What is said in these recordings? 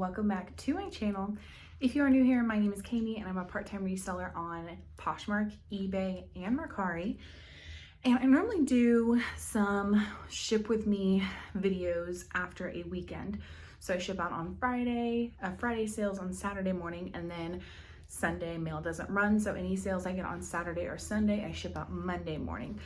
welcome back to my channel. If you are new here, my name is Kami and I'm a part-time reseller on Poshmark, eBay, and Mercari. And I normally do some ship with me videos after a weekend. So I ship out on Friday sales on Saturday morning, and then Sunday mail doesn't run. So any sales I get on Saturday or Sunday, I ship out Monday morning.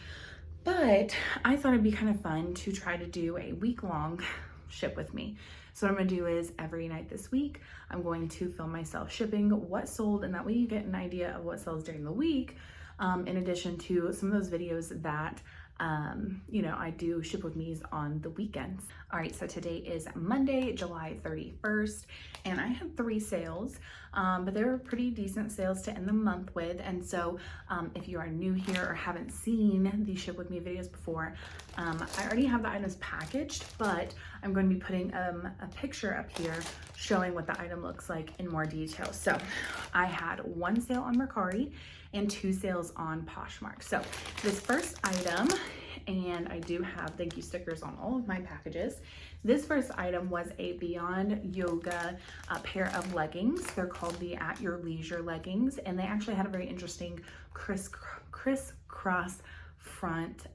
But I thought it'd be kind of fun to try to do a week-long ship with me. So what I'm gonna do is every night this week, I'm going to film myself shipping what sold, and that way you get an idea of what sells during the week, in addition to some of those videos that I do ship with me's on the weekends. All right, so today is Monday, July 31st, and I had 3 sales, but they were pretty decent sales to end the month with. And so if you are new here or haven't seen these ship with me videos before, I already have the items packaged, but I'm going to be putting a picture up here showing what the item looks like in more detail. So I had 1 sale on Mercari and 2 sales on Poshmark. So this first item, and I do have thank you stickers on all of my packages. This first item was a Beyond Yoga pair of leggings. They're called the At Your Leisure leggings, and they actually had a very interesting crisscross front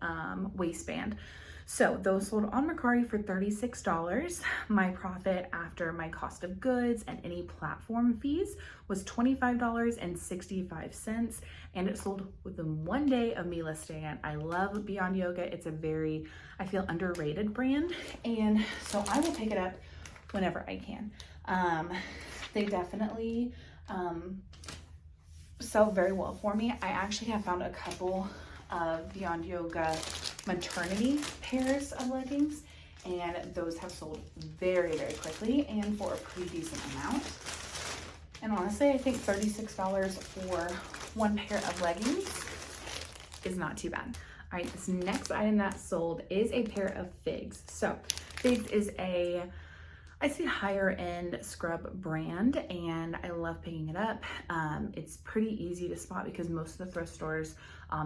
waistband. So those sold on Mercari for $36. My profit after my cost of goods and any platform fees was $25.65, and it sold within 1 day of me listing it. I love Beyond Yoga. It's a very, I feel, underrated brand, and so I will pick it up whenever I can. They definitely sell very well for me. I actually have found a couple of Beyond Yoga maternity pairs of leggings, and those have sold very, very quickly and for a pretty decent amount. And honestly, I think $36 for 1 pair of leggings is not too bad. All right, this next item that sold is a pair of Figs. So Figs is I'd say higher end scrub brand, and I love picking it up. It's pretty easy to spot because most of the thrift stores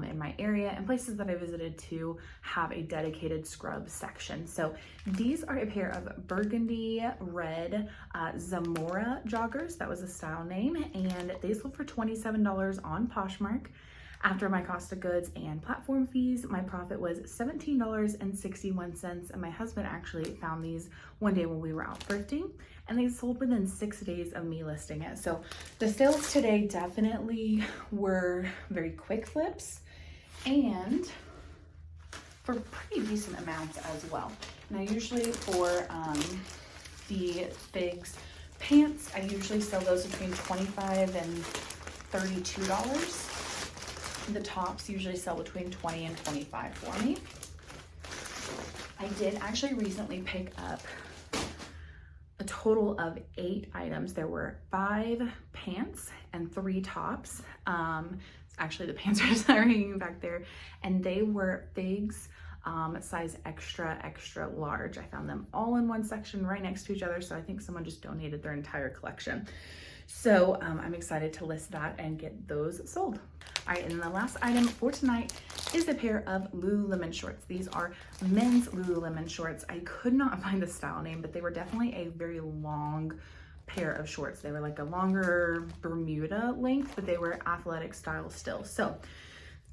in my area and places that I visited to have a dedicated scrub section. So these are a pair of burgundy red Zamora joggers. That was the style name, and they sold for $27 on Poshmark. After my cost of goods and platform fees, my profit was $17.61, and my husband actually found these one day when we were out thrifting, and they sold within 6 days of me listing it. So the sales today definitely were very quick flips and for pretty decent amounts as well. Now usually for the Figs pants, I usually sell those between $25 and $32. The tops usually sell between $20 and $25 for me. I did actually recently pick up a total of 8 items. There were 5 pants and 3 tops. Actually, the pants are hanging back there, and they were Figs size extra large. I found them all in one section right next to each other, so I think someone just donated their entire collection. So I'm excited to list that and get those sold. All right, and the last item for tonight is a pair of Lululemon shorts. These are men's Lululemon shorts. I could not find the style name, but they were definitely a very long pair of shorts. They were like a longer Bermuda length, but they were athletic style still. So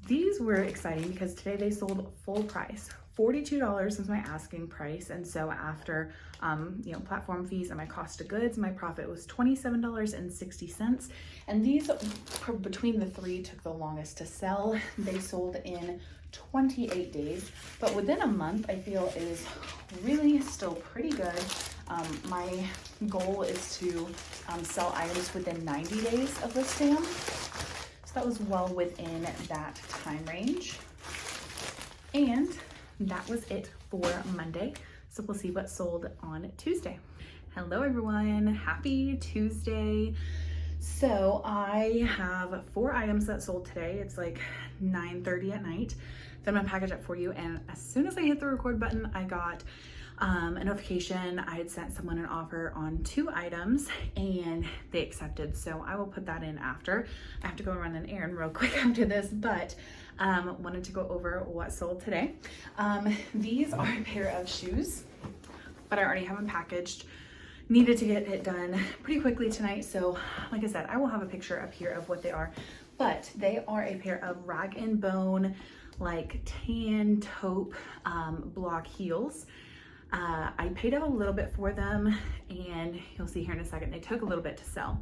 these were exciting because today they sold full price. $42 is my asking price, and so after platform fees and my cost of goods, my profit was $27.60. And these, between the 3, took the longest to sell. They sold in 28 days, but within a month I feel is really still pretty good. My goal is to sell items within 90 days of listing them, so that was well within that time range. And that was it for Monday. So we'll see what sold on Tuesday. Hello everyone, happy Tuesday. So I have 4 items that sold today. It's like 9:30 at night. Then I'm gonna package up for you, and as soon as I hit the record button, I got a notification. I had sent someone an offer on 2 items and they accepted, so I will put that in after. I have to go run an errand real quick after this, but wanted to go over what sold today. These are a pair of shoes, but I already have them packaged. needed to get it done pretty quickly tonight. So like I said, I will have a picture up here of what they are, but they are a pair of rag and bone, like tan taupe block heels. I paid a little bit for them, and you'll see here in a second, they took a little bit to sell.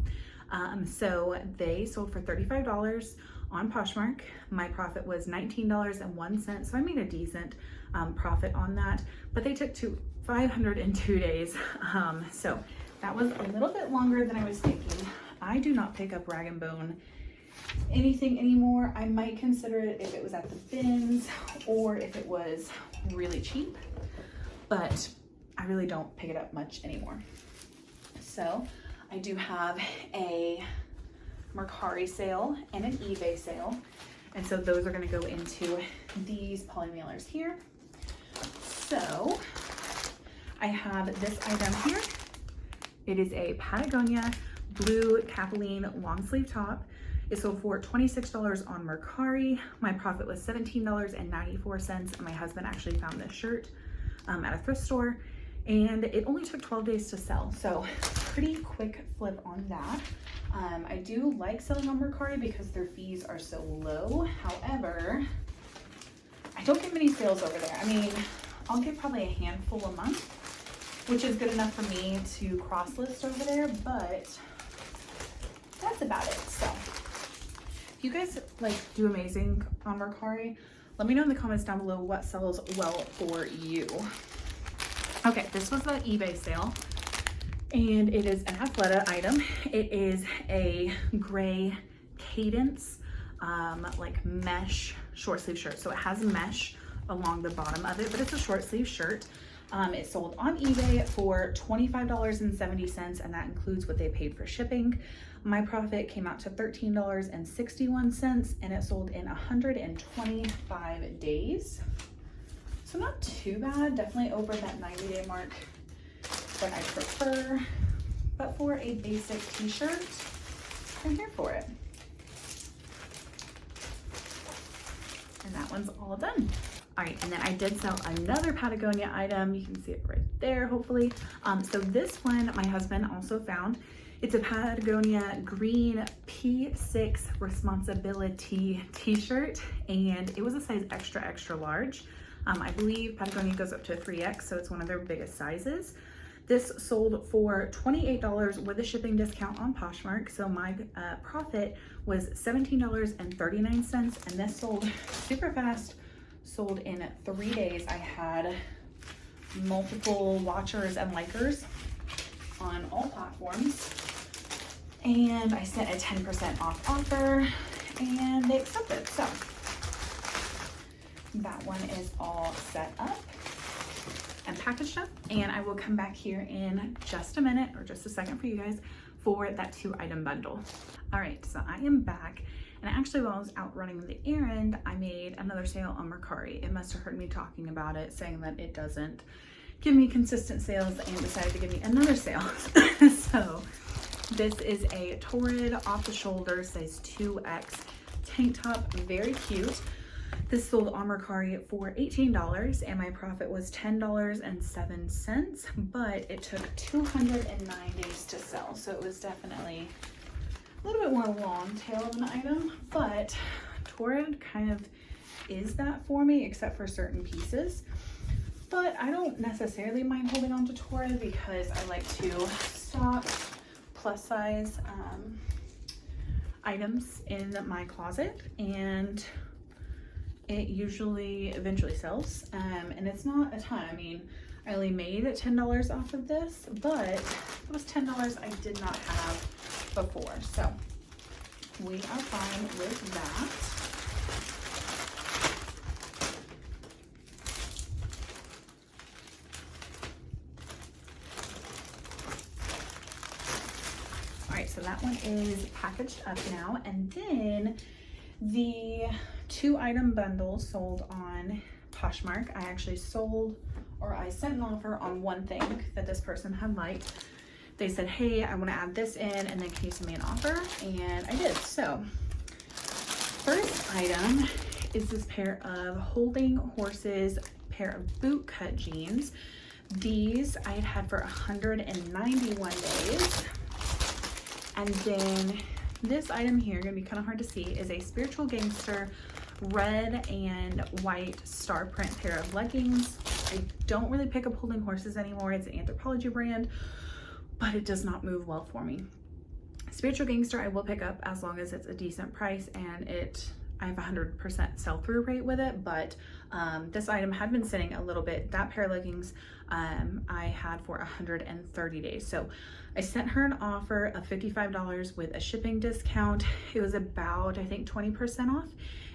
So they sold for $35 on Poshmark. My profit was $19.01, so I made a decent profit on that, but they took 502 days. So that was a little bit longer than I was thinking. I do not pick up rag and bone anything anymore. I might consider it if it was at the bins or if it was really cheap, but I really don't pick it up much anymore. So I do have a Mercari sale and an eBay sale, and so those are going to go into these poly mailers here. So I have this item here. It is a Patagonia blue Capilene long sleeve top. It sold for $26 on Mercari. My profit was $17.94, and my husband actually found this shirt at a thrift store, and it only took 12 days to sell. So pretty quick flip on that. I do like selling on Mercari because their fees are so low. However, I don't get many sales over there. I mean, I'll get probably a handful a month, which is good enough for me to cross list over there, but that's about it. So if you guys like do amazing on Mercari, let me know in the comments down below what sells well for you. Okay, this was the eBay sale, and it is an Athleta item. It is a gray Cadence, like mesh short sleeve shirt. So it has mesh along the bottom of it, but it's a short sleeve shirt. It sold on eBay for $25.70, and that includes what they paid for shipping. My profit came out to $13.61, and it sold in 125 days. So not too bad, definitely over that 90-day mark that I prefer, but for a basic t-shirt, I'm here for it. And that one's all done. All right, and then I did sell another Patagonia item. You can see it right there, hopefully. So this one, my husband also found. It's a Patagonia green P6 responsibility t-shirt, and it was a size extra, extra large. I believe Patagonia goes up to a 3X, so it's one of their biggest sizes. This sold for $28 with a shipping discount on Poshmark, so my profit was $17.39, and this sold super fast, sold in 3 days. I had multiple watchers and likers on all platforms, and I sent a 10% off offer, and they accepted. So that one is all set up and packaged up, and I will come back here in just a minute or just a second for you guys for that 2-item bundle. All right, so I am back, and actually while I was out running the errand, I made another sale on Mercari. It must have heard me talking about it, saying that it doesn't give me consistent sales, and decided to give me another sale. So this is a Torrid off the shoulder size 2X tank top, very cute. This sold on Mercari for $18, and my profit was $10.07, but it took 209 days to sell. So it was definitely a little bit more long tail of an item, but Torrid kind of is that for me, except for certain pieces. But I don't necessarily mind holding on to Torrid because I like to stock plus size items in my closet, and it usually eventually sells, and it's not a ton. I mean, I only made $10 off of this, but it was $10 I did not have before, so we are fine with that. All right, so that one is packaged up now, and then the 2-item bundle sold on Poshmark. I actually sold, or I sent an offer on one thing that this person had liked. They said, hey, I want to add this in, and then can you send me an offer? And I did. So first item is this pair of Holding Horses pair of boot cut jeans. These I had had for 191 days. And then this item here, gonna be kind of hard to see, is a Spiritual Gangster red and white star print pair of leggings. I don't really pick up holding horses anymore. It's an Anthropology brand, but it does not move well for me. Spiritual Gangster I will pick up as long as it's a decent price, and I have 100% sell-through rate with it, but this item had been sitting a little bit. That pair of leggings I had for 130 days. So I sent her an offer of $55 with a shipping discount. It was about, I think, 20% off.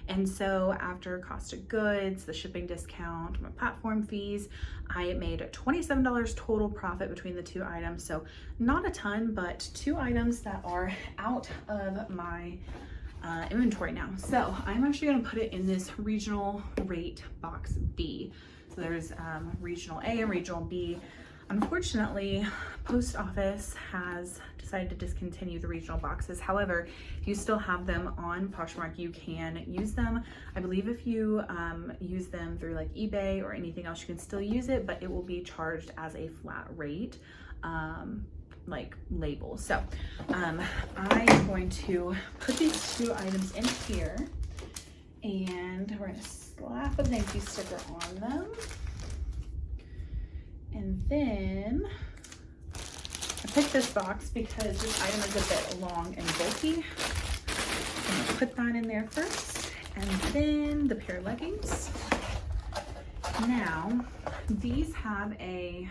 And so after cost of goods, the shipping discount, my platform fees, I made $27 total profit between the two items. So not a ton, but two items that are out of my inventory now. So I'm actually going to put it in this regional rate box B. So there's regional A and regional B. Unfortunately, post office has decided to discontinue the regional boxes. However, if you still have them on Poshmark, you can use them. I believe if you use them through like eBay or anything else, you can still use it, but it will be charged as a flat rate. Like label. So I'm going to put these two items in here, and we're going to slap a thank you sticker on them. And then I picked this box because this item is a bit long and bulky. I'm going to put that in there first, and then the pair of leggings. Now these have a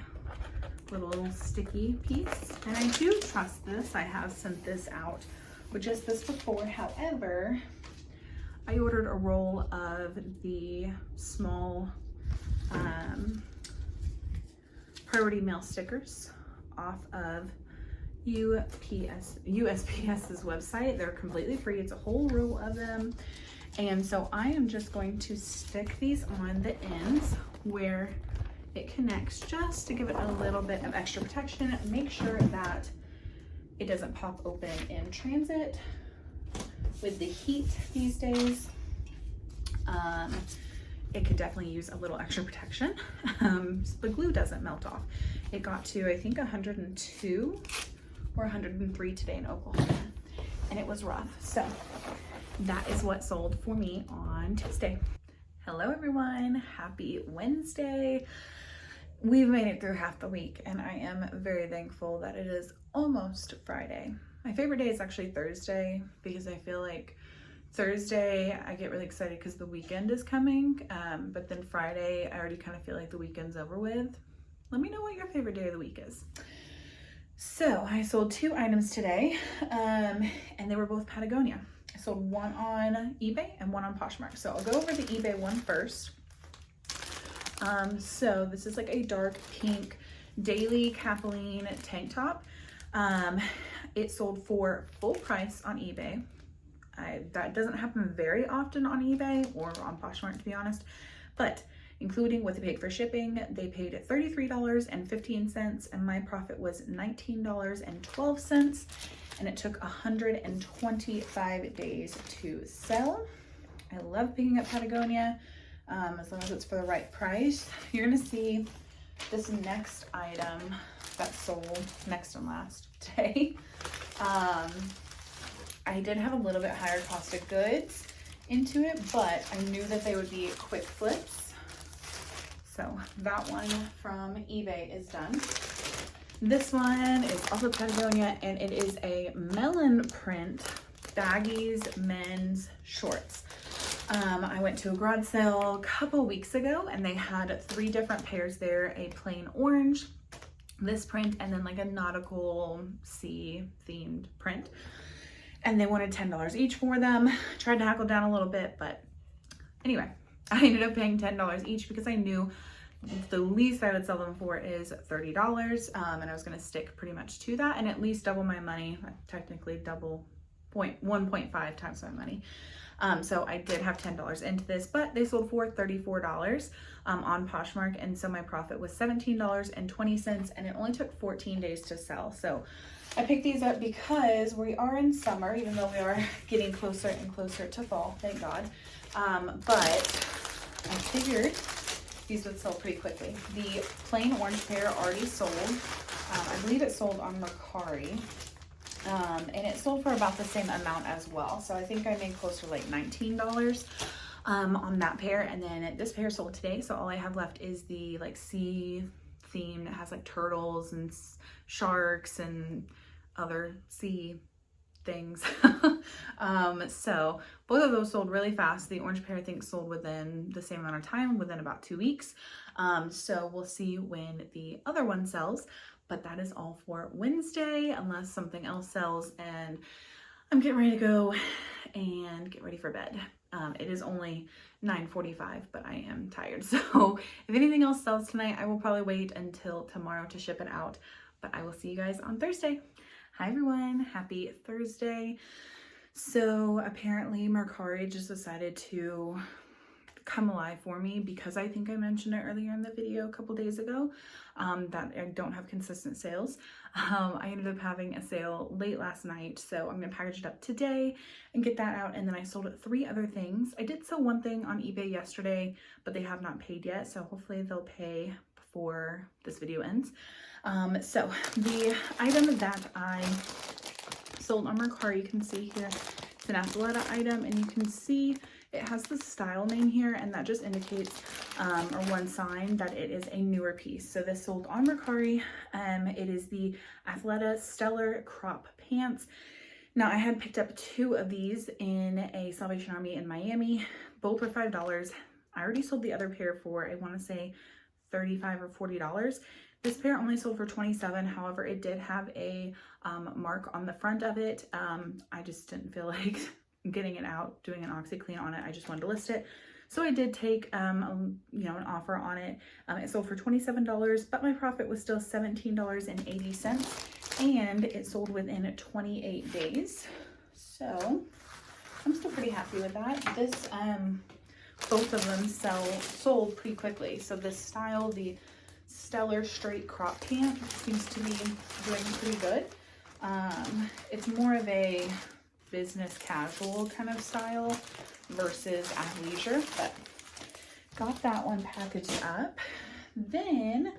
little sticky piece, and I do trust this. I have sent this out with just this before. However, I ordered a roll of the small priority mail stickers off of USPS's website. They're completely free. It's a whole roll of them, and so I am just going to stick these on the ends where it connects, just to give it a little bit of extra protection. Make sure that it doesn't pop open in transit. With the heat these days, it could definitely use a little extra protection. The glue doesn't melt off. It got to, I think, 102 or 103 today in Oklahoma, and it was rough. So that is what sold for me on Tuesday. Hello everyone, happy Wednesday. We've made it through half the week, and I am very thankful that it is almost Friday. My favorite day is actually Thursday, because I feel like Thursday I get really excited because the weekend is coming, but then Friday I already kind of feel like the weekend's over with. Let me know what your favorite day of the week is. So I sold two items today, and they were both Patagonia. I sold one on eBay and one on Poshmark. So I'll go over the eBay one first. So this is like a dark pink daily Kathleen tank top. It sold for full price on eBay. That doesn't happen very often on eBay or on Poshmark, to be honest, but including what they paid for shipping, they paid $33.15, and my profit was $19.12, and it took 125 days to sell. I love picking up Patagonia, as long as it's for the right price. You're gonna see this next item that sold, next and last today. I did have a little bit higher cost of goods into it, but I knew that they would be quick flips. So that one from eBay is done. This one is also Patagonia, and it is a melon print baggies men's shorts. I went to a garage sale a couple weeks ago, and they had 3 different pairs there: a plain orange, this print, and then like a nautical sea themed print. And they wanted $10 each for them. Tried to hackle down a little bit, but anyway, I ended up paying $10 each because I knew the least I would sell them for is $30, and I was going to stick pretty much to that and at least double my money. Technically double 1.5 times my money. So I did have $10 into this, but they sold for $34 on Poshmark, and so my profit was $17.20, and it only took 14 days to sell. So I picked these up because we are in summer, even though we are getting closer and closer to fall, thank God. But I figured these would sell pretty quickly. The plain orange pair already sold. I believe it sold on Mercari. And it sold for about the same amount as well. So I think I made close to like $19 on that pair. And then this pair sold today. So all I have left is the like sea theme that has like turtles and sharks and other sea things. So both of those sold really fast. The orange pair I think sold within the same amount of time, within about 2 weeks. So we'll see when the other one sells. But that is all for Wednesday, unless something else sells and I'm getting ready to go and get ready for bed. It is only 9:45, but I am tired. So if anything else sells tonight, I will probably wait until tomorrow to ship it out. But I will see you guys on Thursday. Hi everyone, happy Thursday. So apparently Mercari just decided to come alive for me because I think I mentioned it earlier in the video a couple days ago that I don't have consistent sales. I ended up having a sale late last night, so I'm gonna package it up today and get that out. And then I sold 3 other things. I did sell one thing on eBay yesterday, but they have not paid yet, so hopefully they'll pay before this video ends. So the item that I sold on Mercari, you can see here, it's an Athleta item, and you can see it has the style name here, and that just indicates, or one sign that it is a newer piece. So this sold on Mercari. It is the Athleta Stellar Crop Pants. Now I had picked up 2 of these in a Salvation Army in Miami. Both were $5. I already sold the other pair for, I want to say, $35 or $40. This pair only sold for $27. However, it did have a mark on the front of it. I just didn't feel like getting it out, doing an OxyClean on it. I just wanted to list it. So I did take, an offer on it. It sold for $27, but my profit was still $17.80, and it sold within 28 days. So I'm still pretty happy with that. This, both of them sold pretty quickly. So this style, the Stellar Straight Crop Pant, seems to be doing pretty good. It's more of a business casual kind of style versus athleisure, but got that one packaged up. Then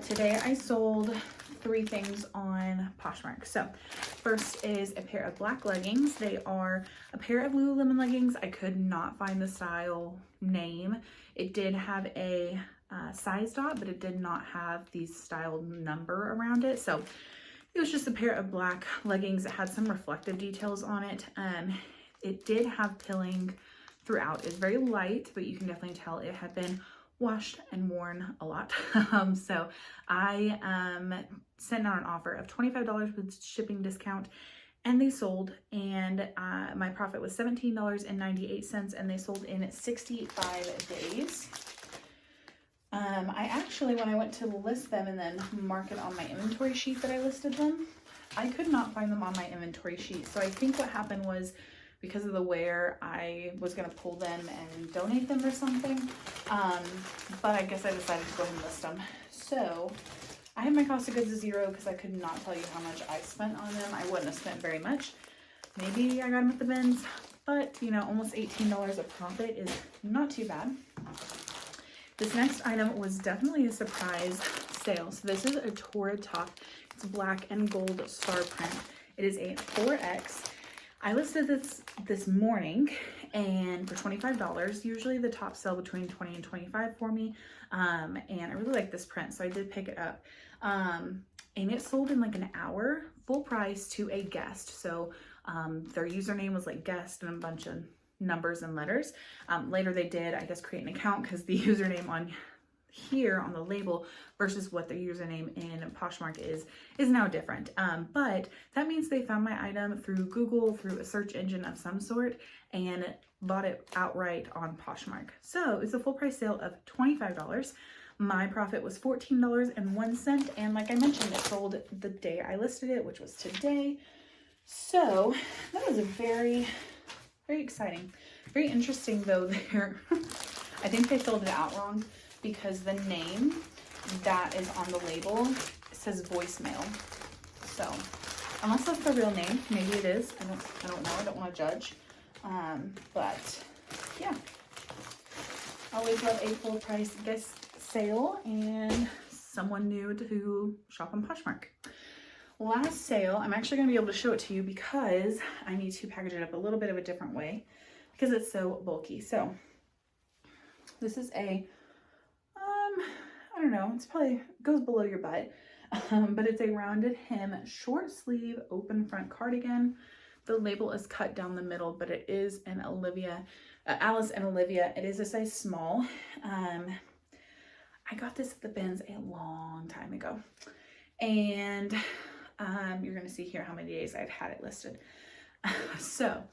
today I sold 3 things on Poshmark. So first is a pair of black leggings. They are a pair of Lululemon leggings. I could not find the style name. It did have a size dot, but it did not have the style number around it. So it was just a pair of black leggings that had some reflective details on it. It did have pilling throughout. It's very light, but you can definitely tell it had been washed and worn a lot. So I sent out an offer of $25 with shipping discount, and they sold, and my profit was $17.98, and they sold in 65 days. I actually, when I went to list them and then mark it on my inventory sheet that I listed them, I could not find them on my inventory sheet. So I think what happened was, because of the wear, I was going to pull them and donate them or something. But I guess I decided to go ahead and list them. So I had my cost of goods to 0 because I could not tell you how much I spent on them. I wouldn't have spent very much. Maybe I got them at the bins, but almost $18 of profit is not too bad. This next item was definitely a surprise sale. So this is a Torrid top. It's black and gold star print. It is a 4X. I listed this morning, and for $25. Usually the tops sell between $20 and $25 for me. And I really like this print, so I did pick it up. And it sold in like an hour, full price to a guest. So their username was like guest and a bunch of numbers and letters. Later they did, I guess, create an account because the username on here on the label versus what the username in Poshmark is now different. But that means they found my item through Google, through a search engine of some sort, and bought it outright on Poshmark. So it's a full price sale of $25. My profit was $14.01, and like I mentioned, it sold the day I listed it, which was today. So that was a very exciting. Very interesting though there. I think they filled it out wrong because the name that is on the label says voicemail. So unless that's the real name, maybe it is. I don't know. I don't want to judge. But yeah. I always love a full price guest sale and someone new to shop on Poshmark. Last sale, I'm actually going to be able to show it to you because I need to package it up a little bit of a different way because it's so bulky. So this is a, I don't know, it's probably goes below your butt, but it's a rounded hem short sleeve open front cardigan. The label is cut down the middle, but it is an Alice and Olivia. It is a size small. I got this at the bins a long time ago, and you're going to see here how many days I've had it listed. So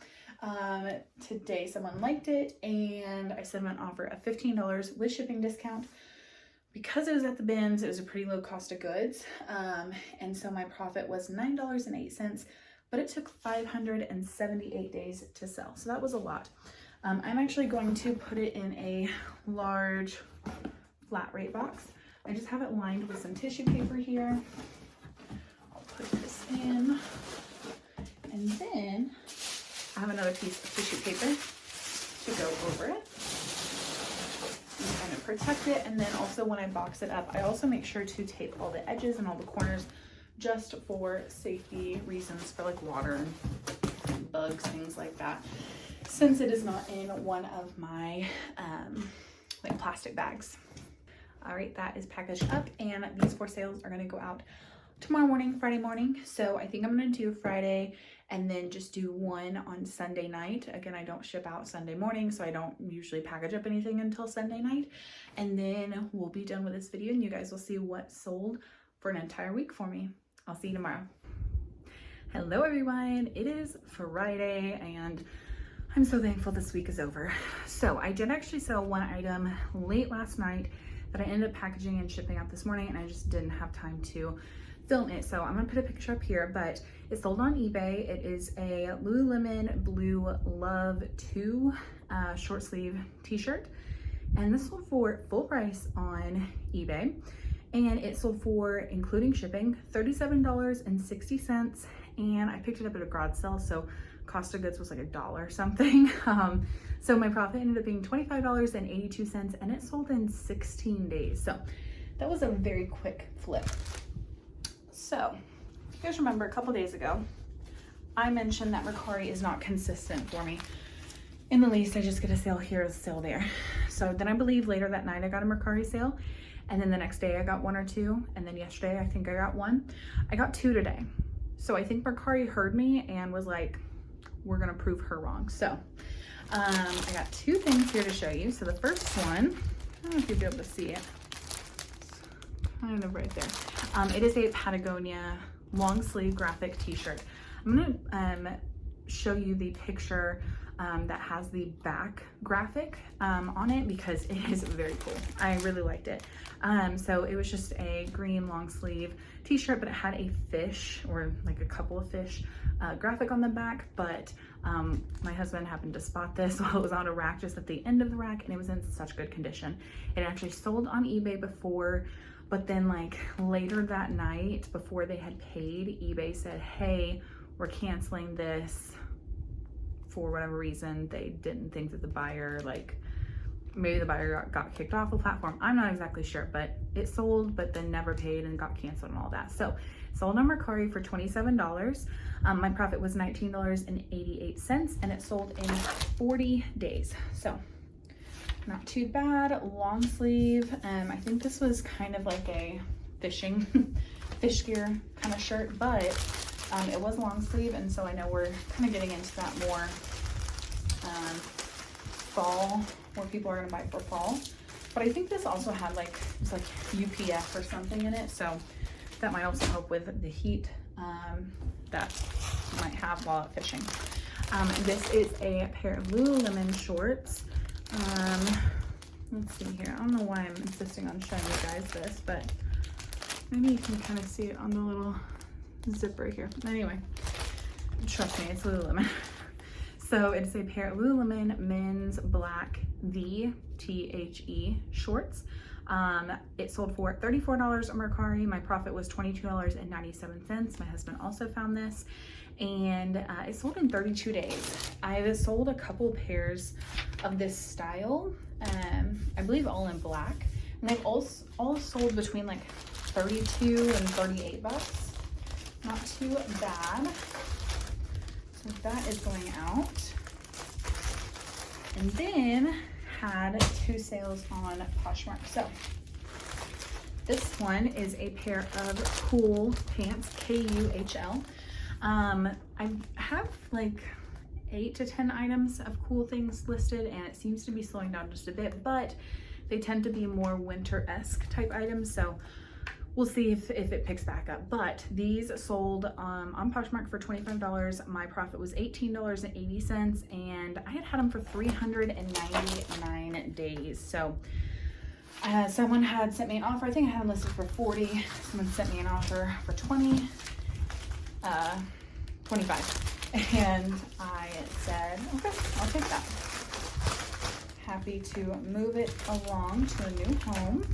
today someone liked it and I sent them an offer of $15 with shipping discount. Because it was at the bins, it was a pretty low cost of goods. And so my profit was $9.08, but it took 578 days to sell. So that was a lot. I'm actually going to put it in a large flat rate box. I just have it lined with some tissue paper here. I'll put this in, and then I have another piece of tissue paper to go over it and kind of protect it. And then also when I box it up, I also make sure to tape all the edges and all the corners just for safety reasons, for like water and bugs, things like that, since it is not in one of my like plastic bags. All right, that is packaged up, and these 4 sales are going to go out tomorrow morning, Friday morning. So I think I'm going to do Friday and then just do one on Sunday night. Again, I don't ship out Sunday morning, so I don't usually package up anything until Sunday night. And then we'll be done with this video and you guys will see what sold for an entire week for me. I'll see you tomorrow. Hello everyone, it is Friday and I'm so thankful this week is over. So I did actually sell one item late last night that I ended up packaging and shipping out this morning, and I just didn't have time to film it. So I'm gonna put a picture up here, but it's sold on eBay. It is a Lululemon Blue Love 2 short sleeve t-shirt, and this sold for full price on eBay, and it sold for, including shipping, $37.60, and I picked it up at a garage sale, so cost of goods was like $1 something. So my profit ended up being $25.82, and it sold in 16 days. So that was a very quick flip. So if you guys remember a couple days ago, I mentioned that Mercari is not consistent for me in the least. I just get a sale here, a sale there. So then I believe later that night I got a Mercari sale, and then the next day I got 1 or 2, and then yesterday I think I got 1. I got 2 today. So I think Mercari heard me and was like, we're gonna prove her wrong. So I got 2 things here to show you. So the first one, I don't know if you'll be able to see it. It's kind of right there. It is a Patagonia long sleeve graphic t-shirt. I'm gonna show you the picture that has the back graphic on it because it is very cool. I really liked it. So it was just a green long sleeve t-shirt, but it had a fish, or like a couple of fish graphic on the back, but my husband happened to spot this while it was on a rack just at the end of the rack, and it was in such good condition. It actually sold on eBay before, but then like later that night, before they had paid, eBay said, hey, we're canceling this for whatever reason. They didn't think that the buyer, like maybe the buyer got kicked off the platform. I'm not exactly sure, but it sold, but then never paid and got canceled and all that. So sold on Mercari for $27. My profit was $19.88, and it sold in 40 days. So not too bad. Long sleeve. I think this was kind of like a fish gear kind of shirt, but it was long sleeve, and so I know we're kind of getting into that more fall, where people are gonna buy for fall. But I think this also had like, it's like UPF or something in it, so that might also help with the heat that you might have while out fishing. This is a pair of Lululemon shorts. Let's see here. I don't know why I'm insisting on showing you guys this, but maybe you can kind of see it on the little zipper here. Anyway, trust me, it's Lululemon. So it's a pair of Lululemon men's black VTHE shorts. It sold for $34 on Mercari. My profit was $22.97. My husband also found this, and it sold in 32 days. I sold a couple pairs of this style. I believe all in black. And they've all sold between like 32 and 38 bucks. Not too bad. So that is going out. And then had 2 sales on Poshmark. So this one is a pair of Kuhl pants, Kuhl. I have like 8 to 10 items of Kuhl things listed, and it seems to be slowing down just a bit, but they tend to be more winter-esque type items, so we'll see if it picks back up. But these sold on Poshmark for $25. My profit was $18.80, and I had them for 399 days. So someone had sent me an offer. I think I had them listed for 40. Someone sent me an offer for 25. And I said, okay, I'll take that. Happy to move it along to a new home.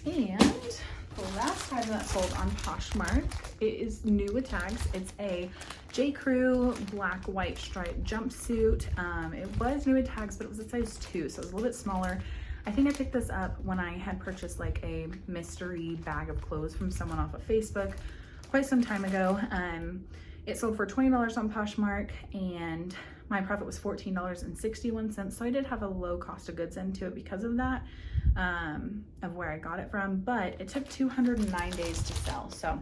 And the last item that sold on Poshmark, it is new with tags. It's a J. Crew black white striped jumpsuit. It was new with tags, but it was a size 2, so it was a little bit smaller. I think I picked this up when I had purchased like a mystery bag of clothes from someone off of Facebook quite some time ago. It sold for $20 on Poshmark, and my profit was $14.61. So I did have a low cost of goods into it because of that, of where I got it from, but it took 209 days to sell. So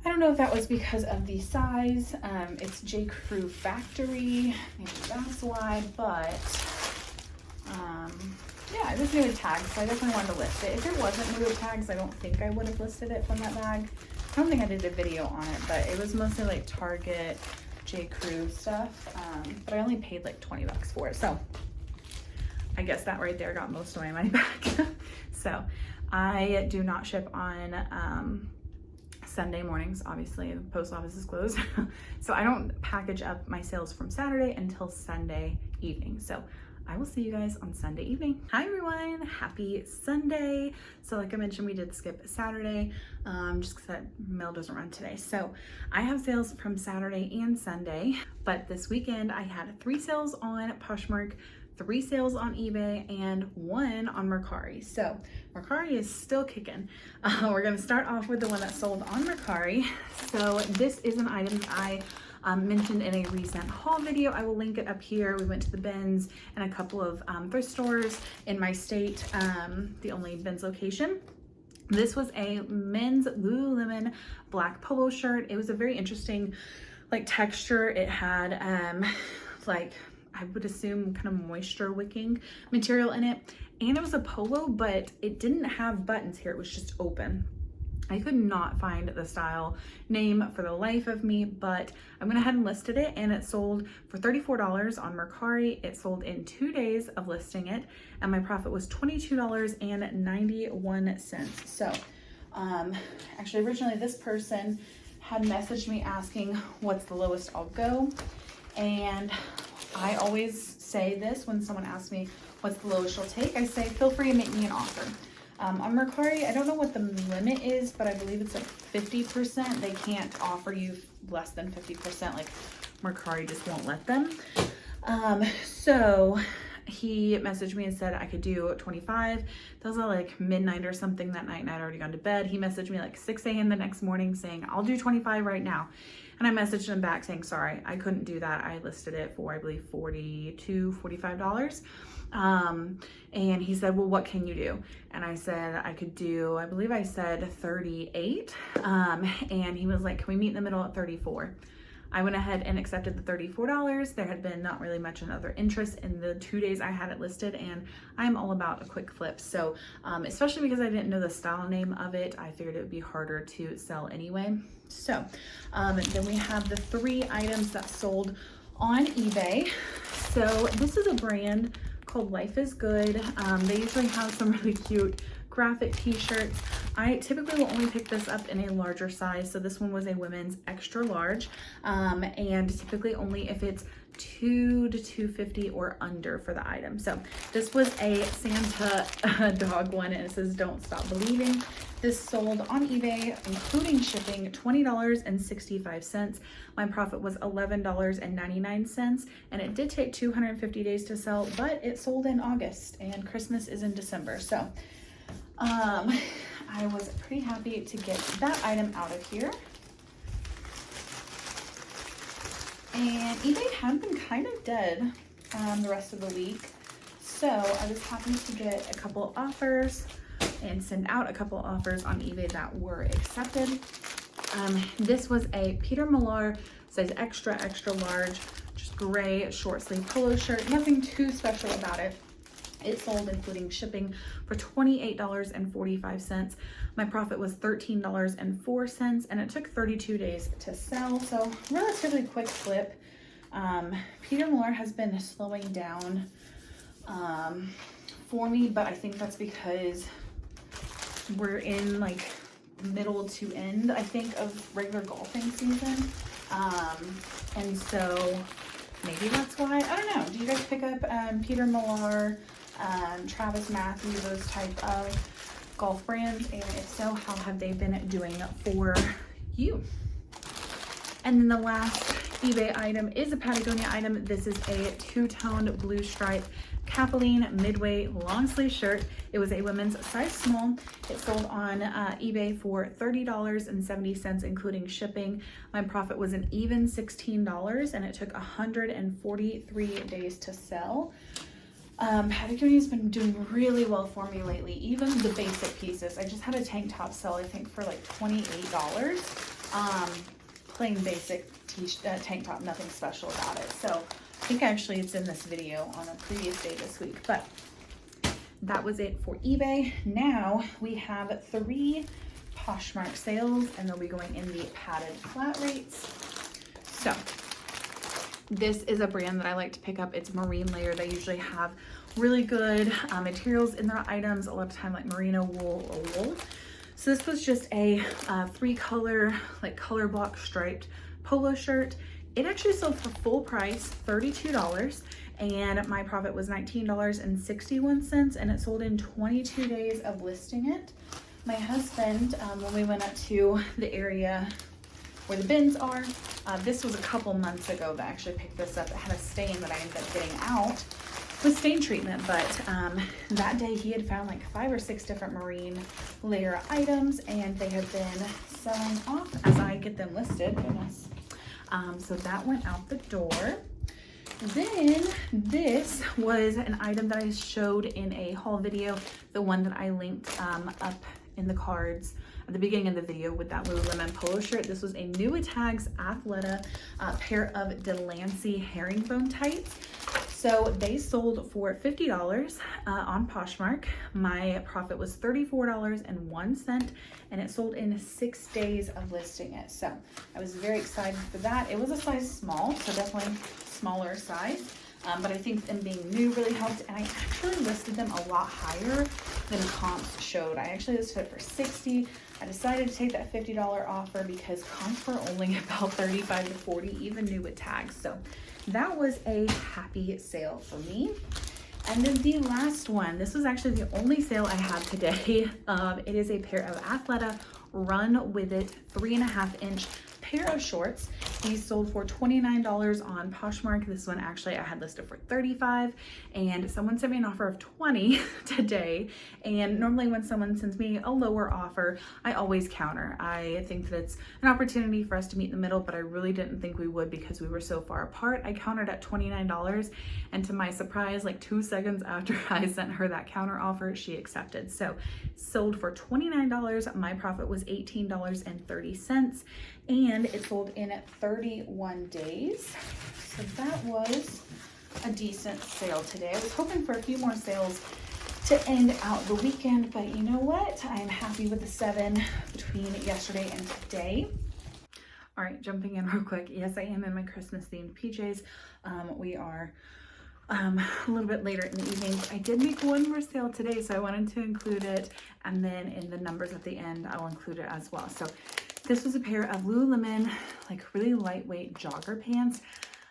I don't know if that was because of the size. It's J. Crew factory, maybe that's why, but yeah, it was new with tags, so I definitely wanted to list it. If it wasn't new with tags, I don't think I would have listed it from that bag. I don't think I did a video on it, but it was mostly like Target, J. Crew stuff, but I only paid like 20 bucks for it. So I guess that right there got most of my money back. So I do not ship on Sunday mornings. Obviously the post office is closed. So I don't package up my sales from Saturday until Sunday evening. So I will see you guys on Sunday evening. Hi everyone, happy Sunday. So like I mentioned, we did skip Saturday just because that mail doesn't run today. So I have sales from Saturday and Sunday, but this weekend I had 3 sales on Poshmark, 3 sales on eBay, and 1 on Mercari. So Mercari is still kicking. We're gonna start off with the one that sold on Mercari. So this is an item I mentioned in a recent haul video. I will link it up here. We went to the bins and a couple of thrift stores in my state, the only bins location. This was a men's Lululemon black polo shirt. It was a very interesting like texture. It had like, I would assume kind of moisture wicking material in it. And it was a polo, but it didn't have buttons here. It was just open. I could not find the style name for the life of me, but I went ahead and listed it, and it sold for $34 on Mercari. It sold in 2 days of listing it, and my profit was $22.91. So actually originally this person had messaged me asking what's the lowest I'll go, and I always say this when someone asks me what's the lowest you'll take. I say feel free to make me an offer. On Mercari, I don't know what the limit is, but I believe it's like 50%. They can't offer you less than 50%. Like Mercari just won't let them. So he messaged me and said I could do 25. That was at like midnight or something that night, and I'd already gone to bed. He messaged me like 6 a.m. the next morning saying, I'll do 25 right now. And I messaged him back saying, sorry, I couldn't do that. I listed it for, I believe, $45. And he said, well, what can you do? And I said I could do, I believe I said 38. And he was like, can we meet in the middle at 34? I went ahead and accepted the $34. There had been not really much other interest in the 2 days I had it listed, and I'm all about a quick flip. So especially because I didn't know the style name of it, I figured it would be harder to sell anyway. So then we have the 3 items that sold on eBay. So this is a brand called Life is Good. They usually have some really cute graphic t-shirts. I typically will only pick this up in a larger size. So this one was a women's extra large, and typically only if it's $2 to $2.50 or under for the item. So this was a Santa dog one, and it says don't stop believing. This sold on eBay, including shipping, $20.65. My profit was $11.99, and it did take 250 days to sell, but it sold in August, and Christmas is in December. So I was pretty happy to get that item out of here. And eBay had been kind of dead the rest of the week, so I was happy to get a couple offers and send out a couple offers on eBay that were accepted. This was a Peter Millar size extra large, just gray short sleeve polo shirt. Nothing too special about it. It sold including shipping for $28.45. My profit was $13.04, and it took 32 days to sell, so relatively quick flip. Peter Millar has been slowing down for me, but I think that's because we're in like middle to end, I think, of regular golfing season. And so maybe that's why. I don't know. Do you guys pick up Peter Millar, Travis Matthew, those type of golf brands? And if so, how have they been doing for you? And then the last eBay item is a Patagonia item. This is a two-toned blue stripe Capilene midway long sleeve shirt. It was a women's size small. It sold on eBay for $30.70, including shipping. My profit was an even $16, and it took 143 days to sell. Patagonia's been doing really well for me lately, even the basic pieces. I just had a tank top sell, I think, for like $28. Plain basic tank top, nothing special about it. So I think actually it's in this video on a previous day this week, but that was it for eBay. Now we have 3 Poshmark sales, and they'll be going in the padded flat rates. So this is a brand that I like to pick up. It's Marine Layer. They usually have really good materials in their items, a lot of time like merino wool or wool. So this was just a 3-color, like color block striped polo shirt. It actually sold for full price, $32, and my profit was $19.61, and it sold in 22 days of listing it. My husband, when we went up to the area where the bins are, this was a couple months ago that I actually picked this up. It had a stain that I ended up getting out with stain treatment, but that day he had found like 5 or 6 different Marine Layer items, and they have been selling off as I get them listed. Goodness. So that went out the door. Then this was an item that I showed in a haul video, the one that I linked up in the cards at the beginning of the video with that Lululemon polo shirt. This was a New Tags Athleta pair of Delancey herringbone tights. So they sold for $50 on Poshmark. My profit was $34.01, and it sold in 6 days of listing it. So I was very excited for that. It was a size small, so definitely smaller size. But I think them being new really helped, and I actually listed them a lot higher than comps showed. I actually listed it for $60. I decided to take that $50 offer because comps were only about $35 to $40, even new with tags. So that was a happy sale for me. And then the last one, this was actually the only sale I have today. It is a pair of Athleta Run With It 3.5-inch pair of shorts. These sold for $29 on Poshmark. This one actually I had listed for $35, and someone sent me an offer of $20 today. And normally when someone sends me a lower offer, I always counter. I think that it's an opportunity for us to meet in the middle, but I really didn't think we would because we were so far apart. I countered at $29, and to my surprise, like 2 seconds after I sent her that counter offer, she accepted. So sold for $29. My profit was $18.30, and it sold in 31 days. So that was a decent sale today. I was hoping for a few more sales to end out the weekend, but you know what? I am happy with the 7 between yesterday and today. All right, jumping in real quick. Yes, I am in my Christmas themed PJs. We are a little bit later in the evening. I did make one more sale today, so I wanted to include it, and then in the numbers at the end, I'll include it as well. So this was a pair of Lululemon, like really lightweight jogger pants.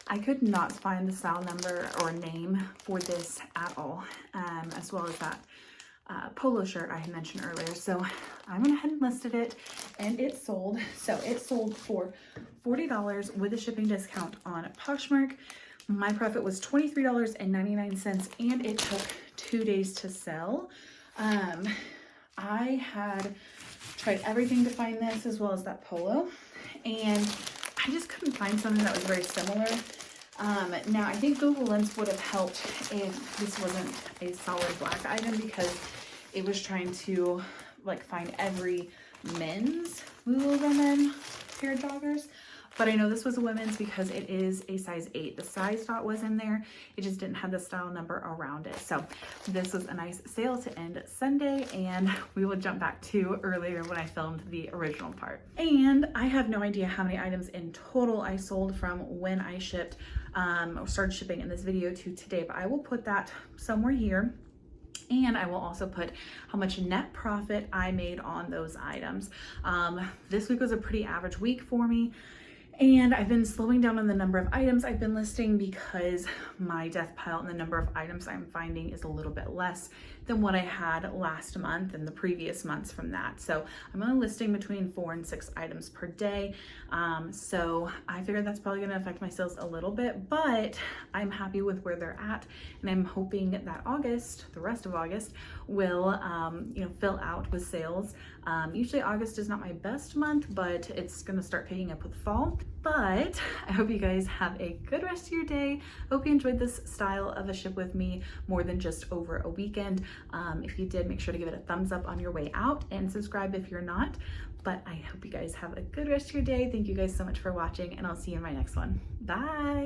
I could not find the style number or name for this at all, as well as that polo shirt I had mentioned earlier. So I went ahead and listed it, and it sold. So it sold for $40 with a shipping discount on Poshmark. My profit was $23.99, and it took 2 days to sell. I had tried everything to find this, as well as that polo, and I just couldn't find something that was very similar. Now I think Google Lens would have helped if this wasn't a solid black item, because it was trying to like find every men's Lululemon pair of joggers. But I know this was a women's because it is a size 8. The size dot was in there. It just didn't have the style number around it. So this was a nice sale to end Sunday, and we will jump back to earlier when I filmed the original part. And I have no idea how many items in total I sold from when I shipped or started shipping in this video to today, but I will put that somewhere here. And I will also put how much net profit I made on those items. This week was a pretty average week for me. And I've been slowing down on the number of items I've been listing because my death pile and the number of items I'm finding is a little bit less than what I had last month and the previous months from that. So I'm only listing between 4 and 6 items per day. So I figured that's probably going to affect my sales a little bit, but I'm happy with where they're at. And I'm hoping that August, the rest of August, will fill out with sales. Usually August is not my best month, but it's going to start picking up with fall. But I hope you guys have a good rest of your day. Hope you enjoyed this style of a ship with me more than just over a weekend. If you did, make sure to give it a thumbs up on your way out and subscribe if you're not. But I hope you guys have a good rest of your day. Thank you guys so much for watching, and I'll see you in my next one. Bye.